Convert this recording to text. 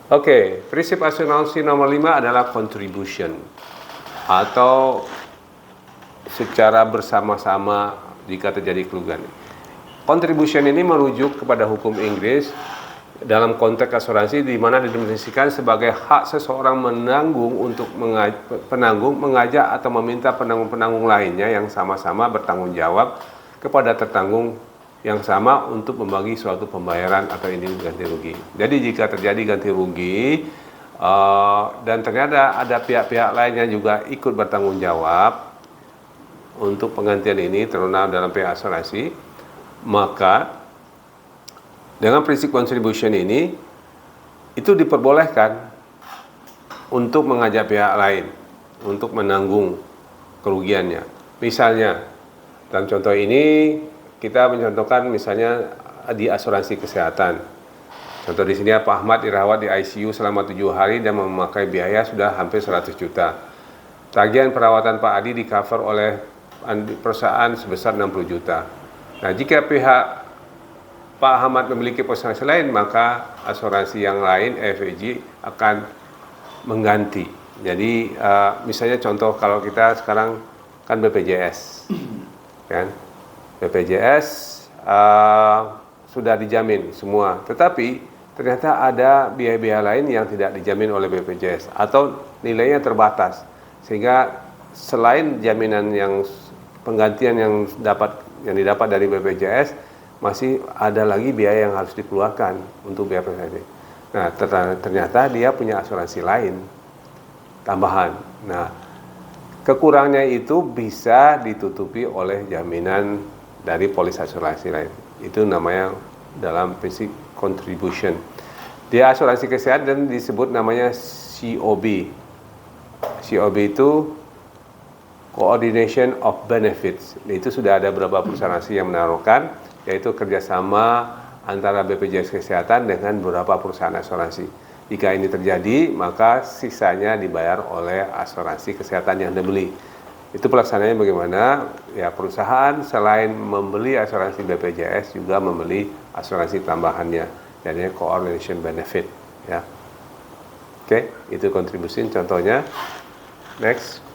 Oke, prinsip asuransi nomor 5 adalah contribution atau secara bersama-sama jika terjadi kerugian. Contribution ini merujuk kepada hukum Inggris dalam konteks asuransi di mana didefinisikan sebagai hak seseorang menanggung untuk penanggung mengajak atau meminta penanggung-penanggung lainnya yang sama-sama bertanggung jawab kepada tertanggung yang sama untuk membagi suatu pembayaran atau ini ganti rugi. Jadi jika terjadi ganti rugi dan ternyata ada pihak-pihak lainnya juga ikut bertanggung jawab untuk penggantian ini terutama dalam pihak asuransi, maka dengan prinsip contribution ini itu diperbolehkan untuk mengajak pihak lain untuk menanggung kerugiannya. Misalnya dalam contoh ini kita mencontohkan misalnya di asuransi kesehatan. Contoh di sini Pak Ahmad dirawat di ICU selama 7 hari dan memakai biaya sudah hampir 100 juta. Tagihan perawatan Pak Adi di-cover oleh perusahaan sebesar 60 juta. Nah, jika pihak Pak Ahmad memiliki asuransi lain, maka asuransi yang lain, FEG, akan mengganti. Jadi, misalnya contoh kalau kita sekarang kan BPJS, kan? BPJS sudah dijamin semua, tetapi ternyata ada biaya-biaya lain yang tidak dijamin oleh BPJS atau nilainya terbatas, sehingga selain jaminan yang penggantian yang didapat dari BPJS, masih ada lagi biaya yang harus dikeluarkan untuk biaya prestasi. Nah, ternyata dia punya asuransi lain tambahan. Nah, kekurangannya itu bisa ditutupi oleh jaminan dari polis asuransi lain. Itu namanya dalam prinsip contribution. Di asuransi kesehatan disebut namanya COB. COB itu Coordination of Benefits. Itu sudah ada beberapa perusahaan asuransi yang menaruhkan, yaitu kerjasama antara BPJS Kesehatan dengan beberapa perusahaan asuransi. Jika ini terjadi, maka sisanya dibayar oleh asuransi kesehatan yang dibeli. Itu pelaksanaannya bagaimana? Ya, perusahaan selain membeli asuransi BPJS juga membeli asuransi tambahannya, jadinya coordination benefit. Ya, oke, itu contribution contohnya. Next.